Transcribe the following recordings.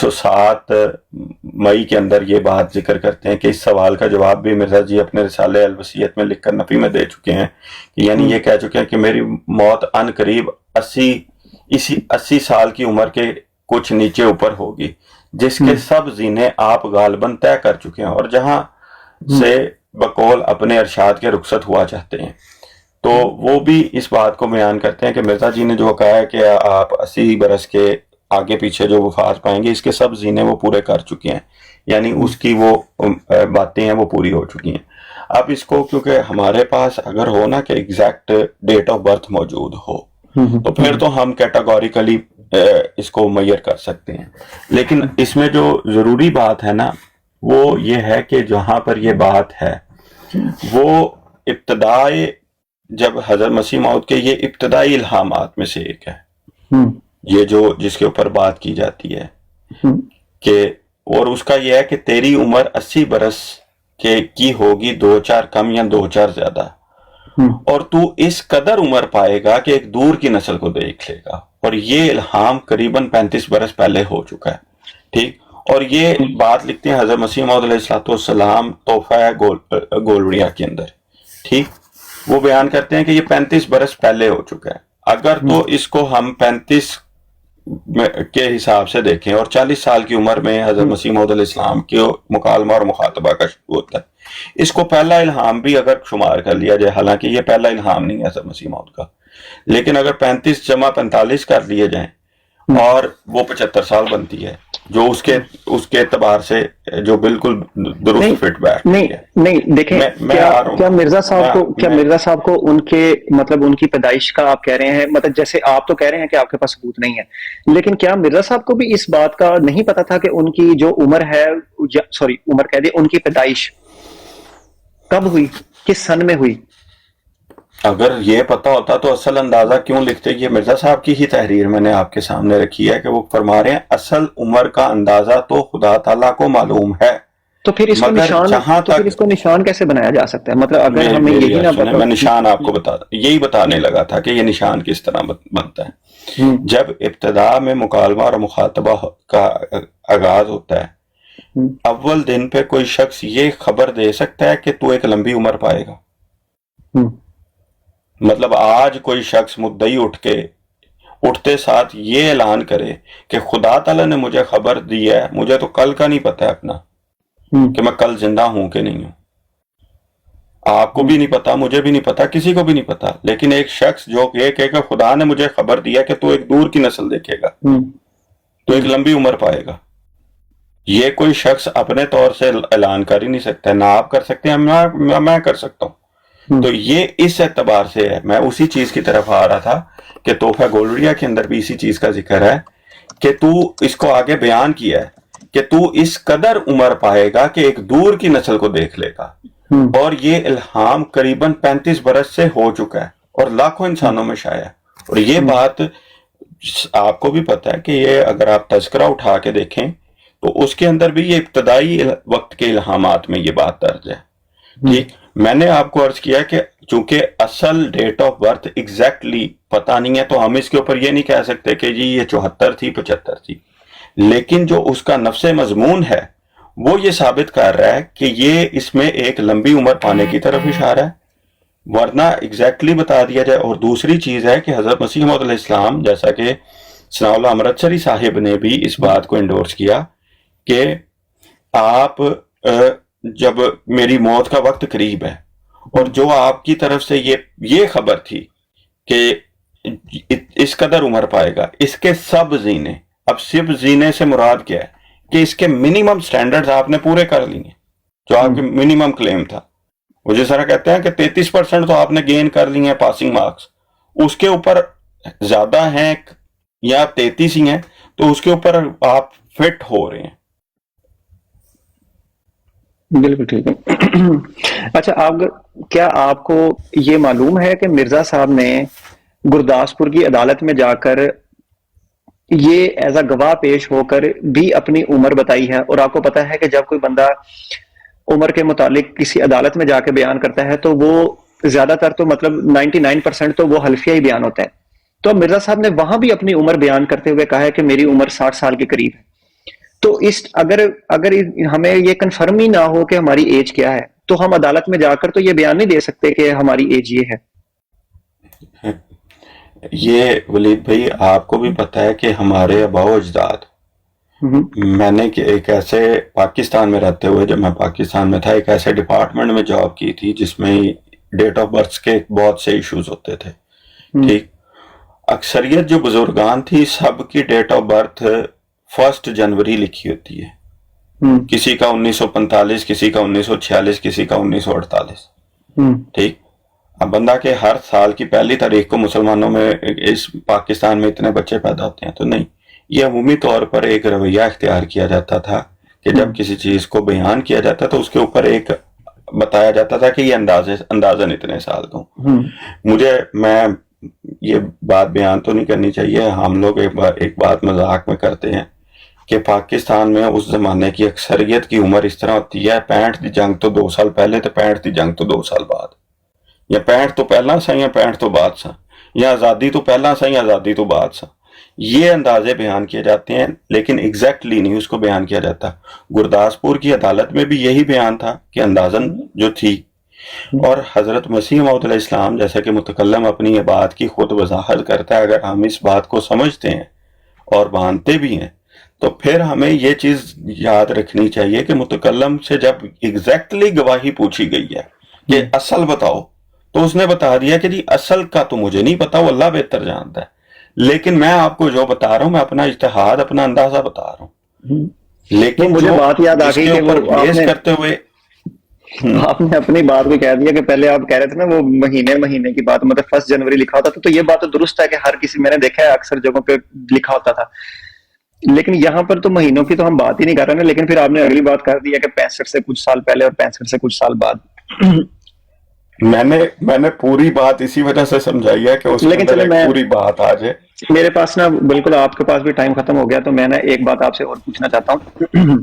1907 مئی کے اندر یہ بات ذکر کرتے ہیں کہ اس سوال کا جواب بھی مرزا جی اپنے رسالہ الوصیت میں لکھ کر نفی میں دے چکے ہیں، یعنی یہ کہہ چکے ہیں کہ میری موت عن قریب 80 سال کی عمر کے کچھ نیچے اوپر ہوگی، جس کے سب زینے آپ غالباً طے کر چکے ہیں اور جہاں سے بقول اپنے ارشاد کے رخصت ہوا چاہتے ہیں۔ تو وہ بھی اس بات کو بیان کرتے ہیں کہ مرزا جی نے جو کہا ہے کہ آپ 80 برس کے آگے پیچھے جو وفات پائیں گے، اس کے سب زینے وہ پورے کر چکے ہیں، یعنی اس کی وہ باتیں ہیں وہ پوری ہو چکی ہیں۔ اب اس کو کیونکہ ہمارے پاس اگر ہو نا کہ ایگزیکٹ ڈیٹ آف برتھ موجود ہو تو پھر تو ہم کیٹاگوریکلی اس کو میئر کر سکتے ہیں، لیکن اس میں جو ضروری بات ہے نا وہ یہ ہے کہ جہاں پر یہ بات ہے وہ ابتدائی جب حضرت مسیح موعود کے یہ ابتدائی الہامات میں سے ایک ہے، یہ جو جس کے اوپر بات کی جاتی ہے کہ اور اس کا یہ ہے کہ تیری عمر 80 برس کی ہوگی، 2-4 کم یا 2-4 زیادہ، اور تو اس قدر عمر پائے گا کہ ایک دور کی نسل کو دیکھ لے گا، اور یہ الہام قریباً 35 برس پہلے ہو چکا ہے، ٹھیک۔ اور یہ بات لکھتے ہیں حضرت مسیح موعود علیہ السلام تحفہ گولڑیا کے اندر، ٹھیک۔ وہ بیان کرتے ہیں کہ یہ 35 برس پہلے ہو چکا ہے، اگر تو اس کو ہم 35 کے حساب سے دیکھیں اور 40 سال کی عمر میں حضرت مسیح موعود علیہ السلام کی مکالمہ اور مخاطبہ کا شروع ہوتا ہے، اس کو پہلا الہام بھی اگر شمار کر لیا جائے، حالانکہ یہ پہلا الہام نہیں ہے حضرت مسیح موعود کا، لیکن اگر 35 جمع 45 کر لیے جائیں اور وہ 75 سال بنتی ہے، جو اس کے اعتبار سے جو بالکل درست فٹ بیٹھ ہے۔ نہیں دیکھیں، کیا مرزا صاحب کو ان کے مطلب ان کی پیدائش کا آپ کہہ رہے ہیں، مطلب جیسے آپ تو کہہ رہے ہیں کہ آپ کے پاس ثبوت نہیں ہے، لیکن کیا مرزا صاحب کو بھی اس بات کا نہیں پتا تھا کہ ان کی جو عمر ہے، عمر کہہ دیں، ان کی پیدائش کب ہوئی، کس سن میں ہوئی؟ اگر یہ پتا ہوتا تو اصل اندازہ کیوں لکھتے؟ یہ مرزا صاحب کی ہی تحریر میں نے آپ کے سامنے رکھی ہے کہ وہ فرما رہے ہیں اصل عمر کا اندازہ تو خدا تعالیٰ کو معلوم ہے، تو پھر اس کو نشان کیسے بنایا جا سکتا ہے؟ مطلب اگر ہمیں یہی نہ پتا، میں نشان آپ کو یہی بتانے لگا تھا کہ یہ نشان کس طرح بنتا ہے۔ جب ابتدا میں مکالمہ اور مخاطبہ کا آغاز ہوتا ہے، اول دن پہ کوئی شخص یہ خبر دے سکتا ہے کہ تو ایک لمبی عمر پائے گا؟ مطلب آج کوئی شخص مدعی اٹھتے ساتھ یہ اعلان کرے کہ خدا تعالیٰ نے مجھے خبر دی ہے، مجھے تو کل کا نہیں پتا ہے اپنا کہ میں کل زندہ ہوں کہ نہیں ہوں، آپ کو بھی نہیں پتا، مجھے بھی نہیں پتا، کسی کو بھی نہیں پتا، لیکن ایک شخص جو یہ کہے کہ خدا نے مجھے خبر دیا کہ تو ایک دور کی نسل دیکھے گا، تو ایک لمبی عمر پائے گا، یہ کوئی شخص اپنے طور سے اعلان کر ہی نہیں سکتا، نہ آپ کر سکتے ہیں نہ میں کر سکتا ہوں۔ تو یہ اس اعتبار سے ہے، میں اسی چیز کی طرف آ رہا تھا کہ تحفہ گولڑیا کے اندر بھی اسی چیز کا ذکر ہے کہ تو اس کو آگے بیان کیا ہے کہ تو اس قدر عمر پائے گا کہ ایک دور کی نسل کو دیکھ لے گا، اور یہ الہام قریباً 35 برس سے ہو چکا ہے اور لاکھوں انسانوں میں شائع ہے۔ اور یہ بات آپ کو بھی پتا ہے کہ یہ اگر آپ تذکرہ اٹھا کے دیکھیں تو اس کے اندر بھی یہ ابتدائی وقت کے الہامات میں یہ بات درج ہے، ٹھیک۔ میں نے آپ کو عرض کیا کہ چونکہ اصل ڈیٹ آف برتھ ایگزیکٹلی پتہ نہیں ہے تو ہم اس کے اوپر یہ نہیں کہہ سکتے کہ جی یہ 74 تھی 75 تھی، لیکن جو اس کا نفس مضمون ہے وہ یہ ثابت کر رہا ہے کہ یہ اس میں ایک لمبی عمر پانے کی طرف اشارہ ہے، ورنہ ایگزیکٹلی بتا دیا جائے۔ اور دوسری چیز ہے کہ حضرت مسیح موعود علیہ السلام، جیسا کہ ثناء اللہ امرتسری صاحب نے بھی اس بات کو انڈورس کیا کہ آپ جب میری موت کا وقت قریب ہے، اور جو آپ کی طرف سے یہ خبر تھی کہ اس قدر عمر پائے گا، اس کے سب زینے، اب سب زینے سے مراد کیا ہے کہ اس کے منیمم سٹینڈرڈز آپ نے پورے کر لیے، جو آپ کے منیمم کلیم تھا، وہ جس طرح کہتے ہیں کہ 33% تو آپ نے گین کر لی ہیں پاسنگ مارکس، اس کے اوپر زیادہ ہیں یا 33 ہی ہیں تو اس کے اوپر آپ فٹ ہو رہے ہیں۔ بالکل ٹھیک ہے۔ اچھا، کیا آپ کو یہ معلوم ہے کہ مرزا صاحب نے گرداسپور کی عدالت میں جا کر یہ ایز اے گواہ پیش ہو کر بھی اپنی عمر بتائی ہے؟ اور آپ کو پتا ہے کہ جب کوئی بندہ عمر کے متعلق کسی عدالت میں جا کے بیان کرتا ہے تو وہ زیادہ تر تو مطلب 99% تو وہ حلفیہ ہی بیان ہوتا ہے، تو مرزا صاحب نے وہاں بھی اپنی عمر بیان کرتے ہوئے کہا ہے کہ میری عمر 60 سال کے قریب ہے۔ تو اس اگر اگر ہمیں یہ کنفرم ہی نہ ہو کہ ہماری ایج کیا ہے تو ہم عدالت میں جا کر تو یہ بیان نہیں دے سکتے کہ ہماری ایج یہ ہے. یہ ولید بھائی آپ کو بھی پتا ہے کہ ہمارے آباء و اجداد، میں نے ایک ایسے پاکستان میں رہتے ہوئے، جب میں پاکستان میں تھا، ایک ایسے ڈپارٹمنٹ میں جاب کی تھی جس میں ڈیٹ آف برتھ کے بہت سے ایشوز ہوتے تھے. ٹھیک، اکثریت جو بزرگان تھی سب کی ڈیٹ آف برتھ 1 جنوری لکھی ہوتی ہے. کسی کا 1945، کسی کا 1946، کسی کا 1948. ٹھیک، اب بندہ کہ ہر سال کی پہلی تاریخ کو مسلمانوں میں اس پاکستان میں اتنے بچے پیدا ہوتے ہیں، تو نہیں، یہ عمومی طور پر ایک رویہ اختیار کیا جاتا تھا کہ جب کسی چیز کو بیان کیا جاتا تو اس کے اوپر ایک بتایا جاتا تھا کہ یہ اندازاً اتنے سال کا. میں یہ بات بیان تو نہیں کرنی چاہیے، ہم لوگ ایک بات مذاق میں کرتے ہیں کہ پاکستان میں اس زمانے کی اکثریت کی عمر اس طرح ہوتی ہے، 65 دی جنگ تو 2 سال پہلے تے 65 دی جنگ تو 2 سال بعد، یا 65 تو پہلا سا یا 65 تو بعد سا، یا آزادی تو پہلا سا یا آزادی تو بعد سا. یہ اندازے بیان کیے جاتے ہیں لیکن ایگزیکٹلی نہیں اس کو بیان کیا جاتا. گرداسپور کی عدالت میں بھی یہی بیان تھا کہ اندازاً جو تھی. اور حضرت مسیح موعود علیہ السلام جیسا کہ متکلم اپنی یہ بات کی خود وضاحت کرتا ہے، اگر ہم اس بات کو سمجھتے ہیں اور مانتے بھی ہیں تو پھر ہمیں یہ چیز یاد رکھنی چاہیے کہ متکلم سے جب ایگزیکٹلی گواہی پوچھی گئی ہے کہ اصل بتاؤ، تو اس نے بتا دیا کہ جی اصل کا تو مجھے نہیں پتا، وہ اللہ بہتر جانتا ہے، لیکن میں آپ کو جو بتا رہا ہوں میں اپنا اجتہاد، اپنا اندازہ بتا رہا ہوں. لیکن مجھے بات یاد آ گئی کہ وہ بیس کرتے ہوئے آپ نے اپنی بات کو کہہ دیا کہ پہلے آپ کہہ رہے تھے نا وہ مہینے کی بات، مطلب 1 جنوری لکھا ہوتا تھا، تو یہ بات تو درست ہے کہ ہر کسی، میں نے دیکھا ہے اکثر جگہوں پہ لکھا ہوتا تھا، لیکن یہاں پر تو مہینوں کی تو ہم بات ہی نہیں کر رہے ہیں. لیکن پھر آپ نے اگلی بات کر دیا کہ 65 سے کچھ سال پہلے اور 65 سے کچھ سال بعد. میں نے پوری بات اسی وجہ سے سمجھائی ہے کہ اس کے اندر ایک پوری بات آ جائے. میرے پاس نا بالکل آپ کے پاس بھی ٹائم ختم ہو گیا، تو میں نا ایک بات آپ سے اور پوچھنا چاہتا ہوں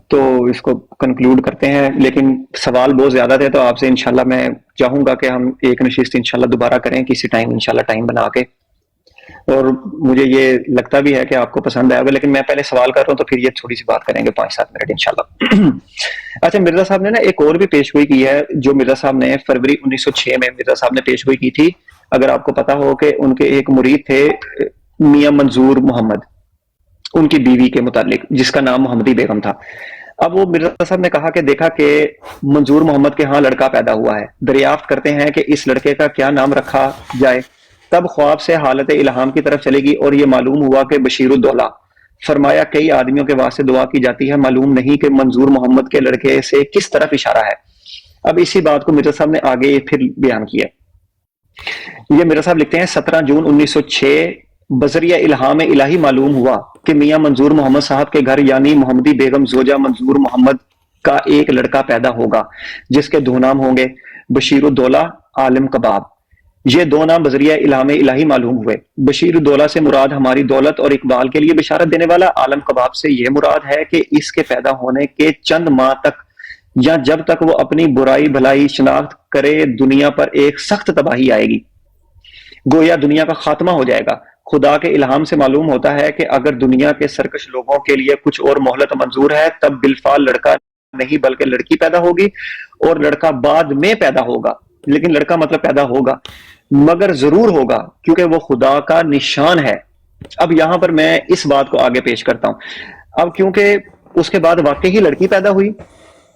تو اس کو کنکلوڈ کرتے ہیں. لیکن سوال بہت زیادہ تھے تو آپ سے انشاءاللہ میں چاہوں گا کہ ہم ایک نشست انشاءاللہ دوبارہ کریں کسی ٹائم، انشاءاللہ ٹائم بنا کے. اور مجھے یہ لگتا بھی ہے کہ آپ کو پسند آئے گا، لیکن میں پہلے سوال کر رہا ہوں تو پھر یہ تھوڑی سی بات کریں گے 5-7 منٹ انشاءاللہ. اچھا، مرزا صاحب نے نا ایک اور بھی پیش گوئی کی ہے جو مرزا صاحب نے فروری 1906 میں مرزا صاحب نے پیش گوئی کی تھی. اگر آپ کو پتا ہو کہ ان کے ایک مرید تھے میاں منظور محمد، ان کی بیوی کے متعلق جس کا نام محمدی بیگم تھا. اب وہ مرزا صاحب نے کہا کہ دیکھا کہ منظور محمد کے ہاں لڑکا پیدا ہوا ہے، دریافت کرتے ہیں کہ اس لڑکے کا کیا نام رکھا جائے. تب خواب سے حالت الہام کی طرف چلے گی اور یہ معلوم ہوا کہ بشیر الدولہ. فرمایا کئی آدمیوں کے واسطے دعا کی جاتی ہے، معلوم نہیں کہ منظور محمد کے لڑکے سے کس طرف اشارہ ہے. اب اسی بات کو مرزا صاحب نے آگے پھر بیان کیا. یہ مرزا صاحب لکھتے ہیں 17 جون 1906 بذریعہ الہام الہی معلوم ہوا کہ میاں منظور محمد صاحب کے گھر یعنی محمدی بیگم زوجہ منظور محمد کا ایک لڑکا پیدا ہوگا جس کے 2 نام ہوں گے، بشیر الدولہ، عالم کباب. یہ 2 نام بذریعہ الہام الہی معلوم ہوئے. بشیر الدولہ سے مراد ہماری دولت اور اقبال کے لیے بشارت دینے والا، عالم کباب سے یہ مراد ہے کہ اس کے پیدا ہونے کے چند ماہ تک یا جب تک وہ اپنی برائی بھلائی شناخت کرے دنیا پر ایک سخت تباہی آئے گی، گویا دنیا کا خاتمہ ہو جائے گا. خدا کے الہام سے معلوم ہوتا ہے کہ اگر دنیا کے سرکش لوگوں کے لیے کچھ اور مہلت منظور ہے تب بالفعل لڑکا نہیں بلکہ لڑکی پیدا ہوگی، اور لڑکا بعد میں پیدا ہوگا، لیکن لڑکا مطلب پیدا ہوگا، مگر ضرور ہوگا کیونکہ وہ خدا کا نشان ہے. اب یہاں پر میں اس بات کو آگے پیش کرتا ہوں. اب کیونکہ اس کے بعد واقعی لڑکی پیدا ہوئی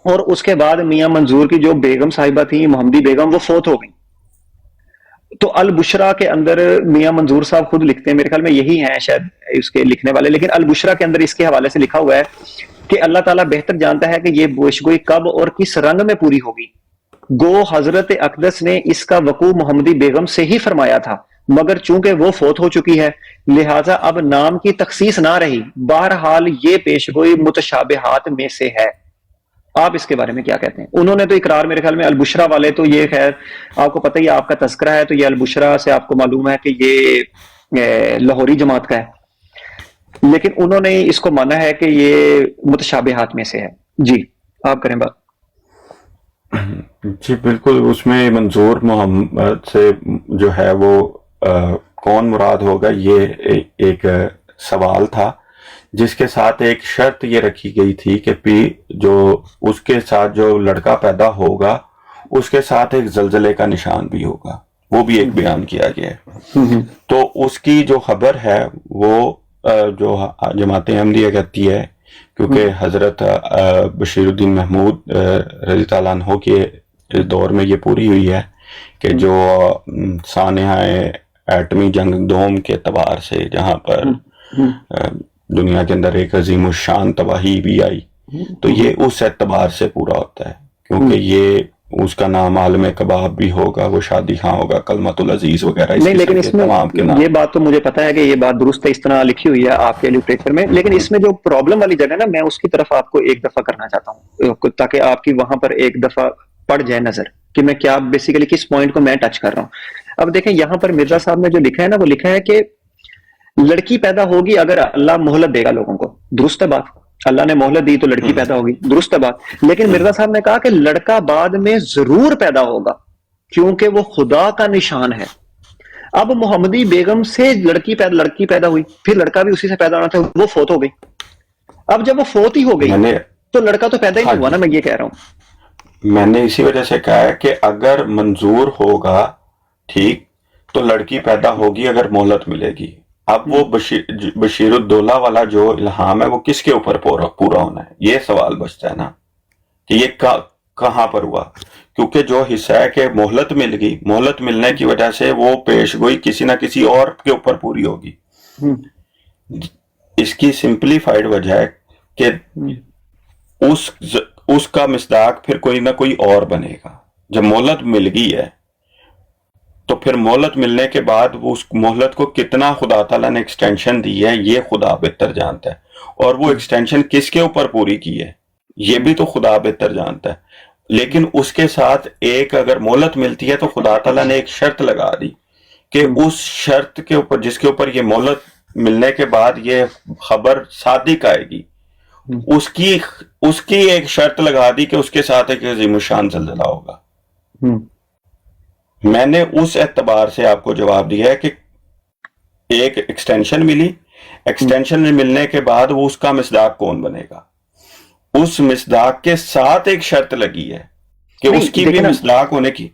اور اس کے بعد میاں منظور کی جو بیگم صاحبہ تھی محمدی بیگم وہ فوت ہو گئی. تو البشرا کے اندر میاں منظور صاحب خود لکھتے ہیں، میرے خیال میں یہی ہیں شاید اس کے لکھنے والے، لیکن البشرا کے اندر اس کے حوالے سے لکھا ہوا ہے کہ اللہ تعالیٰ بہتر جانتا ہے کہ یہ پیشگوئی کب اور کس رنگ میں پوری ہوگی. گو حضرت اقدس نے اس کا وقوع محمدی بیگم سے ہی فرمایا تھا، مگر چونکہ وہ فوت ہو چکی ہے لہٰذا اب نام کی تخصیص نہ رہی. بہرحال یہ پیشگوئی متشابہات میں سے ہے. آپ اس کے بارے میں کیا کہتے ہیں؟ انہوں نے تو اقرار، میرے خیال میں البشرا والے تو یہ خیر آپ کو پتہ ہی، آپ کا تذکرہ ہے تو یہ البشرا سے آپ کو معلوم ہے کہ یہ لاہوری جماعت کا ہے، لیکن انہوں نے اس کو مانا ہے کہ یہ متشابہات میں سے ہے. جی آپ کریں بات. جی بالکل، اس میں منظور محمد سے جو ہے وہ کون مراد ہوگا یہ ایک سوال تھا جس کے ساتھ ایک شرط یہ رکھی گئی تھی کہ جو اس کے ساتھ جو لڑکا پیدا ہوگا اس کے ساتھ ایک زلزلے کا نشان بھی ہوگا، وہ بھی ایک بیان کیا گیا ہے۔ تو اس کی جو خبر ہے وہ جو جماعت احمدیہ کہتی ہے، کیونکہ حضرت بشیر الدین محمود رضی اللہ عنہ کے دور میں یہ پوری ہوئی ہے کہ جو سانحہ ایٹمی جنگ دوم کے اعتبار سے جہاں پر دنیا کے اندر ایک عظیم الشان تباہی بھی آئی، تو یہ اس اعتبار سے پورا ہوتا ہے، کیونکہ یہ اس کا نام عالم کباب بھی ہوگا، وہ شادی خاں ہوگا، کلمت العزیز وغیرہ۔ نہیں، لیکن اس میں یہ بات تو مجھے پتا ہے کہ یہ بات درست ہے، اس طرح لکھی ہوئی ہے آپ کے لٹریچر میں، لیکن اس میں جو پرابلم والی جگہ نا، میں اس کی طرف آپ کو ایک دفعہ کرنا چاہتا ہوں تاکہ آپ کی وہاں پر ایک دفعہ پڑ جائے نظر کہ میں کیا بیسیکلی کس پوائنٹ کو میں ٹچ کر رہا ہوں۔ اب دیکھیں یہاں پر مرزا صاحب نے جو لکھا ہے نا، وہ لکھا ہے کہ لڑکی پیدا ہوگی اگر اللہ مہلت دے گا لوگوں کو، درست ہے بات، اللہ نے مہلت دی تو لڑکی پیدا ہوگی، درست ہے بات، لیکن مرزا صاحب نے کہا کہ لڑکا بعد میں ضرور پیدا ہوگا کیونکہ وہ خدا کا نشان ہے۔ اب محمدی بیگم سے لڑکی پیدا ہوئی، پھر لڑکا بھی اسی سے پیدا ہونا تھا، وہ فوت ہو گئی۔ اب جب وہ فوت ہی ہو گئی تو لڑکا تو پیدا ہی نہیں ہوا نا، میں یہ کہہ رہا ہوں۔ میں نے اسی وجہ سے کہا ہے کہ اگر منظور ہوگا ٹھیک تو لڑکی پیدا ہوگی اگر مہلت ملے گی۔ اب وہ بشیر الدولہ والا جو الہام ہے وہ کس کے اوپر پورا ہونا ہے، یہ سوال بچتا ہے نا کہ یہ کہاں پر ہوا، کیونکہ جو حصہ ہے کہ مہلت مل گئی، مہلت ملنے کی وجہ سے وہ پیش گوئی کسی نہ کسی اور کے اوپر پوری ہوگی۔ اس کی سمپلیفائڈ وجہ ہے کہ اس کا مصداق پھر کوئی نہ کوئی اور بنے گا۔ جب مہلت مل گئی ہے تو پھر مہلت ملنے کے بعد اس مہلت کو کتنا خدا تعالیٰ نے ایکسٹینشن دی ہے یہ خدا بہتر جانتا ہے، اور وہ ایکسٹینشن کس کے اوپر پوری کی ہے یہ بھی تو خدا بہتر جانتا ہے۔ لیکن اس کے ساتھ ایک اگر مہلت ملتی ہے تو خدا تعالیٰ نے ایک شرط لگا دی کہ اس شرط کے اوپر جس کے اوپر یہ مہلت ملنے کے بعد یہ خبر صادق آئے گی، اس کی ایک شرط لگا دی کہ اس کے ساتھ ایک عظیم الشان زلزلہ ہوگا۔ میں نے اس اعتبار سے آپ کو جواب دیا ہے کہ ایک ایکسٹینشن ملی، ایکسٹینشن ملنے کے بعد وہ اس کا مصداق کون بنے گا، اس مصداق کے ساتھ ایک شرط لگی ہے کہ اس کی بھی مصداق ہونے کی۔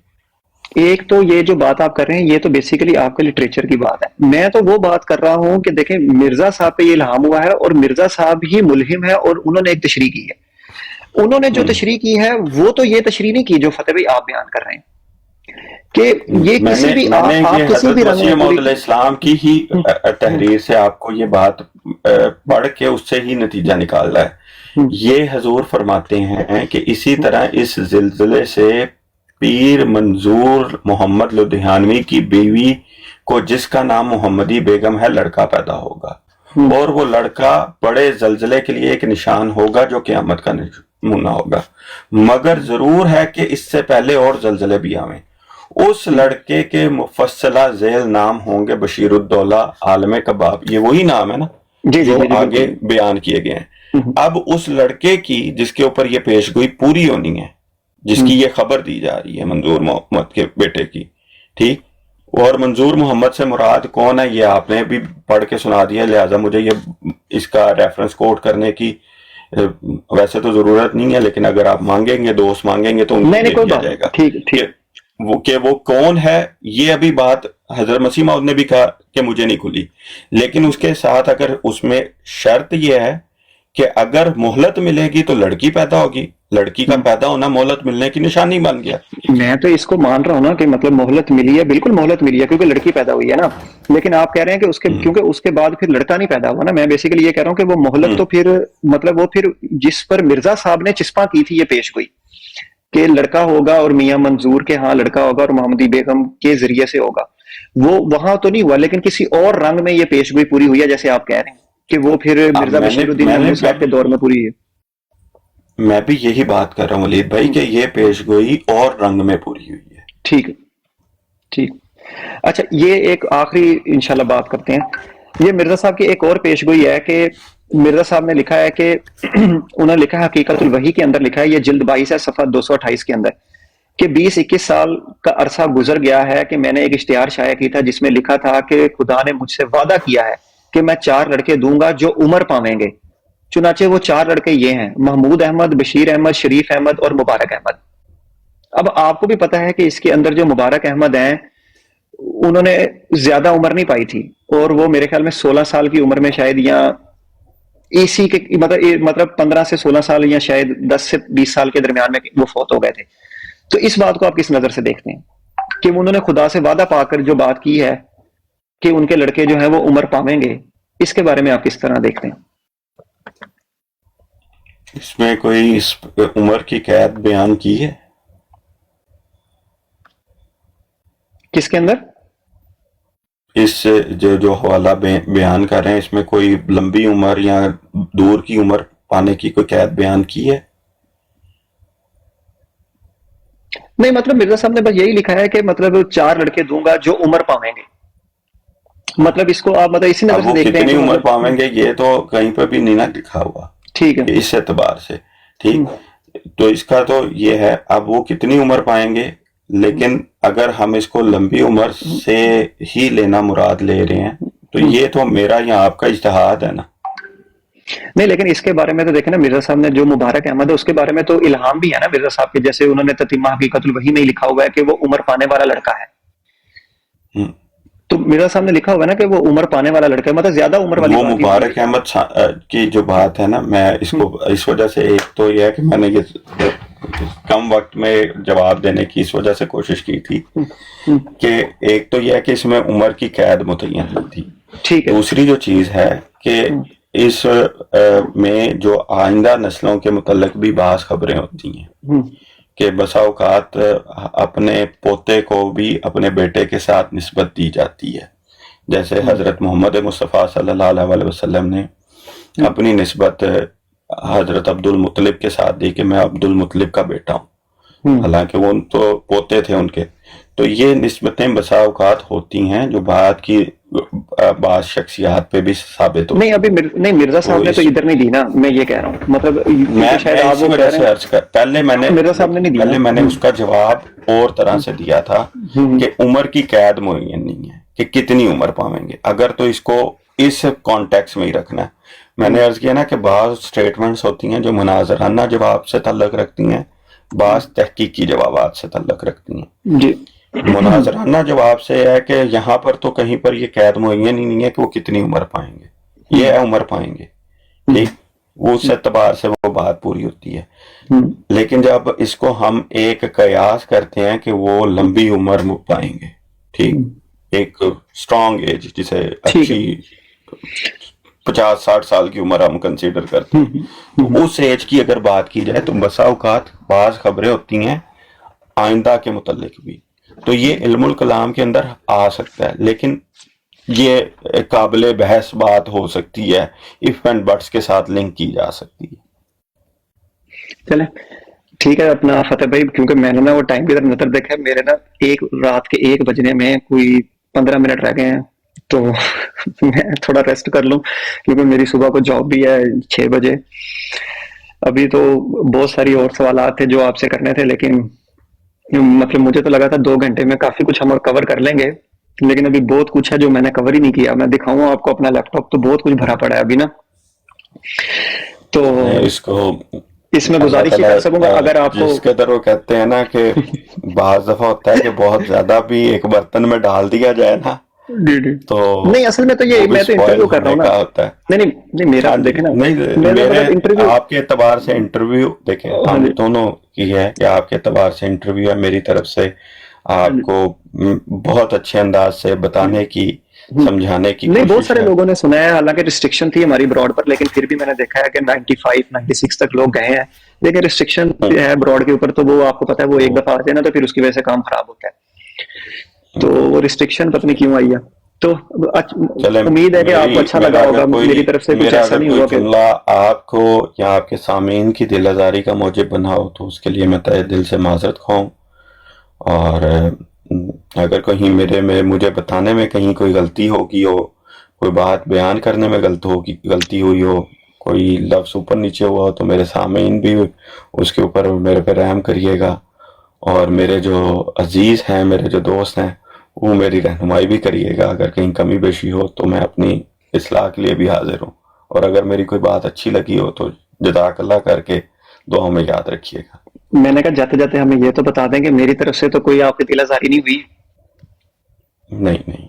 ایک تو یہ جو بات آپ کر رہے ہیں یہ تو بیسیکلی آپ کے لٹریچر کی بات ہے، میں تو وہ بات کر رہا ہوں کہ دیکھیں مرزا صاحب پہ یہ الہام ہوا ہے اور مرزا صاحب ہی ملہم ہے اور انہوں نے ایک تشریح کی ہے۔ انہوں نے جو تشریح کی ہے وہ تو یہ تشریح نہیں کی جو فتح بھائی آپ بیان کر رہے ہیں کہ یہ کسی بھی آپ کسی بھی رنگ میں علیہ السلام کی ہی تحریر سے آپ کو یہ بات پڑھ کے اس سے ہی نتیجہ نکال رہا ہے۔ یہ حضور فرماتے ہیں کہ اسی طرح اس زلزلے سے پیر منظور محمد لدھیانوی کی بیوی کو جس کا نام محمدی بیگم ہے لڑکا پیدا ہوگا، اور وہ لڑکا بڑے زلزلے کے لیے ایک نشان ہوگا جو قیامت کا نمونہ ہوگا، مگر ضرور ہے کہ اس سے پہلے اور زلزلے بھی آویں۔ اس لڑکے کے مفصلہ ذیل نام ہوں گے بشیر الدولہ عالم کباب، یہ وہی نام ہے نا جو آگے بیان کیے گئے ہیں۔ اب اس لڑکے کی جس کے اوپر یہ پیش گوئی پوری ہونی ہے، جس کی یہ خبر دی جا رہی ہے منظور محمد کے بیٹے کی، ٹھیک، اور منظور محمد سے مراد کون ہے یہ آپ نے بھی پڑھ کے سنا دیا، لہٰذا مجھے یہ اس کا ریفرنس کوٹ کرنے کی ویسے تو ضرورت نہیں ہے، لیکن اگر آپ مانگیں گے، دوست مانگیں گے تو ان کو دیا جائے گا کہ وہ کون ہے۔ یہ ابھی بات حضرت مسیح موعود نے بھی کہا کہ مجھے نہیں کھلی، لیکن اس کے ساتھ اگر اس میں شرط یہ ہے کہ اگر مہلت ملے گی تو لڑکی پیدا ہوگی، لڑکی کا پیدا ہونا مہلت ملنے کی نشانی بن گیا۔ میں تو اس کو مان رہا ہوں نا کہ مطلب مہلت ملی ہے، بالکل مہلت ملی ہے کیونکہ لڑکی پیدا ہوئی ہے نا، لیکن آپ کہہ رہے ہیں کہ کیونکہ اس کے بعد پھر لڑکا نہیں پیدا ہوا نا، میں بیسیکلی یہ کہہ رہا ہوں کہ وہ مہلت تو پھر مطلب وہ پھر جس پر مرزا صاحب نے چسپاں کی تھی یہ پیش گوئی کہ لڑکا ہوگا اور میاں منظور کے ہاں لڑکا ہوگا اور محمدی بیگم کے ذریعے سے ہوگا، وہ وہاں تو نہیں ہوا، لیکن کسی اور رنگ میں یہ پیش گوئی پوری ہوئی ہے جیسے آپ کہہ رہے ہیں کہ وہ پھر مرزا بشیر الدین محمود صاحب کے دور میں پوری ہے۔ میں بھی یہی بات کر رہا ہوں ولید بھائی کہ یہ پیش گوئی اور رنگ میں پوری ہوئی ہے۔ ٹھیک ہے، ٹھیک، اچھا یہ ایک آخری انشاءاللہ بات کرتے ہیں۔ یہ مرزا صاحب کی ایک اور پیش گوئی ہے کہ مرزا صاحب نے لکھا ہے کہ انہوں نے لکھا ہے حقیقت الوحی کے اندر لکھا ہے، یہ جلد 22 ہے صفحہ 228 کے اندر، کہ 20-21 سال کا عرصہ گزر گیا ہے کہ میں نے ایک اشتہار شائع کی تھا جس میں لکھا تھا کہ خدا نے مجھ سے وعدہ کیا ہے کہ میں 4 لڑکے دوں گا جو عمر پاویں گے. چنانچہ وہ 4 لڑکے یہ ہیں: محمود احمد، بشیر احمد، شریف احمد اور مبارک احمد. اب آپ کو بھی پتا ہے کہ اس کے اندر جو مبارک احمد ہیں انہوں نے زیادہ عمر نہیں پائی تھی، اور وہ میرے خیال میں 16 سال کی عمر میں شاید، یا اسی کے مطلب 15 سے 16 سال، یا شاید 10 سے 20 سال کے درمیان میں وہ فوت ہو گئے تھے. تو اس بات کو آپ کس نظر سے دیکھتے ہیں کہ انہوں نے خدا سے وعدہ پا کر جو بات کی ہے کہ ان کے لڑکے جو ہیں وہ عمر پاویں گے، اس کے بارے میں آپ کس طرح دیکھتے ہیں؟ اس میں کوئی اس عمر کی قید بیان کی ہے؟ کس کے اندر؟ اس جو حوالہ بیان کر رہے ہیں، اس میں کوئی لمبی عمر یا دور کی عمر پانے کی کوئی قید بیان کی ہے؟ نہیں، مطلب مرزا صاحب نے بس یہی لکھا ہے کہ مطلب 4 لڑکے دوں گا جو عمر پاویں گے. مطلب اس کو آپ مطلب اسی نظر اب سے وہ دیکھتے ہیں کتنی کہ عمر مطلب پاویں گے یہ تو کہیں پہ بھی نہیں نہ لکھا ہوا ٹھیک ہے. کہ اس اعتبار سے. ٹھیک، تو اس کا تو یہ ہے اب وہ کتنی عمر پائیں گے، لیکن اگر ہم اس کو لمبی عمر سے ہی لینا مراد لے رہے ہیں تو یہ تو میرا یا آپ کا اجتہاد ہے نا. نہیں، لیکن اس کے بارے میں تو دیکھیں نا، مرزا صاحب نے جو مبارک احمد ہے اس کے بارے میں تو الہام بھی ہے نا مرزا صاحب کے، جیسے انہوں نے تتمہ حقیقت الوحی میں ہی لکھا ہوا ہے کہ وہ عمر پانے والا لڑکا ہے. تو مرزا صاحب نے لکھا ہوا ہے نا کہ وہ عمر پانے والا لڑکا ہے، مطلب زیادہ عمر والی وہ بات مبارک احمد کی جو بات ہے نا، میں اس کو اس وجہ سے، ایک تو یہ ہے کہ میں نے یہ کم وقت میں جواب دینے کی اس وجہ سے کوشش کی تھی کہ ایک تو یہ ہے کہ اس میں عمر کی قید متعین تھی. ٹھیک ہے. دوسری جو چیز ہے کہ اس میں جو آئندہ نسلوں کے متعلق بھی بعض خبریں ہوتی ہیں کہ بسا اوقات اپنے پوتے کو بھی اپنے بیٹے کے ساتھ نسبت دی جاتی ہے، جیسے حضرت محمد مصطفیٰ صلی اللہ علیہ وسلم نے اپنی نسبت حضرت عبد المطلب کے ساتھ دی کہ میں عبد المطلب کا بیٹا ہوں، حالانکہ وہ تو پوتے تھے ان کے. تو یہ نسبتیں بسا اوقات ہوتی ہیں جو بعض شخصیات پہ بھی ثابت ہوتی نہیں. ابھی نہیں، مرزا صاحب نے تو ادھر نہیں دی نا، میں یہ کہہ رہا ہوں. مطلب پہلے میں نے اس کا جواب اور طرح سے دیا تھا کہ عمر کی قید معین نہیں ہے کہ کتنی عمر پاویں گے، اگر تو اس کو اس کانٹیکس میں ہی رکھنا ہے. میں نے عرض کیا نا کہ بعض سٹیٹمنٹس ہوتی ہیں جو مناظرانہ جواب سے تعلق رکھتی ہیں، بعض تحقیقی جوابات سے تعلق رکھتی ہیں. جی. مناظرانہ جواب سے ہے کہ یہاں پر تو کہیں پر یہ قید معین ہی نہیں ہے کہ وہ کتنی عمر پائیں گے، یہ ہے عمر پائیں گے. ٹھیک، وہ اس اعتبار سے وہ بات پوری ہوتی ہے. لیکن جب اس کو ہم ایک قیاس کرتے ہیں کہ وہ لمبی عمر پائیں گے، ٹھیک، ایک اسٹرانگ ایج جسے اچھی 50-60 سال کی عمر ہم کنسیڈر کرتے ہیں، تو اس ایج کی اگر بات کی جائے تو بسا اوقات بعض خبریں ہوتی ہیں آئندہ کے متعلق بھی، تو یہ علم الکلام کے اندر آ سکتا ہے. لیکن یہ قابل بحث بات ہو سکتی ہے، اف اینڈ بٹس کے ساتھ لنک کی جا سکتی ہے. چلیں ٹھیک ہے. اپنا فتح بھائی، کیونکہ میں نے نا وہ ٹائم کی طرف نظر دیکھا ہے، میرے نا رات کے 1 بجنے میں کوئی 15 منٹ رہ گئے ہیں، تو میں تھوڑا ریسٹ کر لوں کیونکہ میری صبح کو جاب بھی ہے 6 بجے. ابھی تو بہت ساری اور سوالات تھے جو آپ سے کرنے تھے، لیکن مطلب مجھے تو لگا تھا 2 گھنٹے میں کافی کچھ ہم کور کر لیں گے، لیکن ابھی بہت کچھ ہے جو میں نے کور ہی نہیں کیا. میں دکھاؤں آپ کو اپنا لیپ ٹاپ، تو بہت کچھ بھرا پڑا ہے ابھی نا. تو اس میں گزارش ہی کر سکوں گا اگر آپ کو، جس کے در وہ کہتے ہیں نا کہ بعض دفعہ ہوتا ہے کہ بہت زیادہ بھی ایک برتن میں ڈال دیا جائے نا تو نہیں، اصل میں تو یہ میں تو انٹرویو کر رہا ہوں نا. نہیں میرا دیکھیں نا، میرے آپ کے اعتبار سے انٹرویو دیکھیں، ہم دونوں کی ہے کہ آپ کے اعتبار سے انٹرویو ہے، میری طرف سے آپ کو بہت اچھے انداز سے بتانے کی، سمجھانے کی. نہیں، بہت سارے لوگوں نے سنا ہے، حالانکہ ریسٹرکشن تھی ہماری براڈ پر، لیکن پھر بھی میں نے دیکھا ہے کہ 95-96 تک لوگ گئے ہیں، لیکن ریسٹرکشن ہے براڈ کے اوپر. تو وہ آپ کو پتا ہے وہ ایک دفعہ آ جائے نا تو پھر اس کی وجہ سے کام خراب ہوتا ہے. تو وہ ریسٹرکشن پتہ نہیں کیوں آئی ہے. تو امید ہے کہ آپ کو اچھا لگا ہوگا. میری طرف سے کچھ ایسا نہیں ہوا کہ آپ کو یا آپ کے سامعین کی دل آزاری کا موجب بنا ہو، تو اس کے لیے میں تہہ دل سے معذرت خواہوں. اور اگر کہیں مجھے بتانے میں کہیں کوئی غلطی ہوگی ہو، کوئی بات بیان کرنے میں غلطی ہوئی ہو، کوئی لفظ اوپر نیچے ہوا ہو، تو میرے سامعین بھی اس کے اوپر میرے پہ رحم کریے گا. اور میرے جو عزیز ہیں، میرے جو دوست ہیں، وہ میری رہنمائی بھی کریے گا. اگر کہیں کمی بیشی ہو تو میں اپنی اصلاح کے لیے بھی حاضر ہوں، اور اگر میری کوئی بات اچھی لگی ہو تو جزاک اللہ کر کے دعا میں یاد رکھیے گا۔ میں نے کہا جاتے جاتے ہمیں یہ تو بتا دیں کہ میری طرف سے تو کوئی آپ کی دل آزاری نہیں ہوئی؟ نہیں،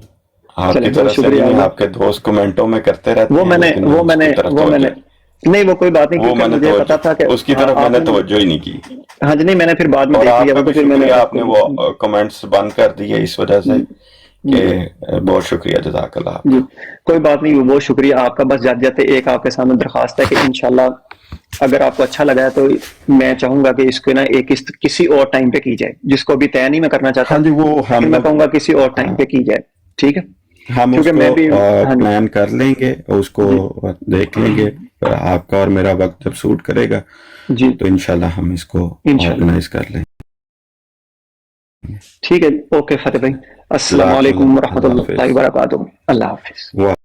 آپ چلیں کی بہت طرف سے شکریہ نہیں، اللہ۔ آپ کے دوست کمنٹوں میں کرتے رہتے وہ ہیں میں نے لیکن وہ میں اس نے کی طرف وہ میں نے توجہ نہیں وہ کوئی بات نہیں، وہ کیونکہ میں نے مجھے پتا تھا کہ اس کی ہاں طرف میں آپ نے نے توجہ ہی نہیں کی، ہاں جی نہیں میں نے پھر بعد میں اور دیکھ آپ لیا کا وہ بھی تو پھر میں نے شکریہ، آپ نے وہ کمنٹس بند کر دیے اس وجہ سے کہ بہت شکریہ، جزاک اللہ آپ جی کا۔ کوئی بات نہیں، بہت شکریہ آپ کا۔ بس جاتے جاتے ایک آپ کے سامنے درخواست ہے کہ انشاءاللہ اگر آپ کو اچھا لگا ہے تو میں چاہوں گا کہ اس کو نا ایک کسی اور ٹائم پہ کی جائے، جس کو بھی طے نہیں میں کرنا چاہتا، ہاں جی، وہ لیکن میں کہوں گا کسی اور ٹائم پہ کی جائے، ٹھیک ہے؟ ہم اس کیونکہ کو میں بھی ہاں پلان کر لیں گے، اس کو جی دیکھ لیں گے، آپ کا اور میرا وقت جب سوٹ کرے گا جی تو انشاءاللہ ہم اس کو انشاءاللہ آرگنائز کر لیں ٹھیک ہے۔ اوکے فتح بھائی، السلام جزاک علیکم اللہ، ورحمۃ اللہ اللہ حافظ۔ وبرکاتہ، اللہ حافظ۔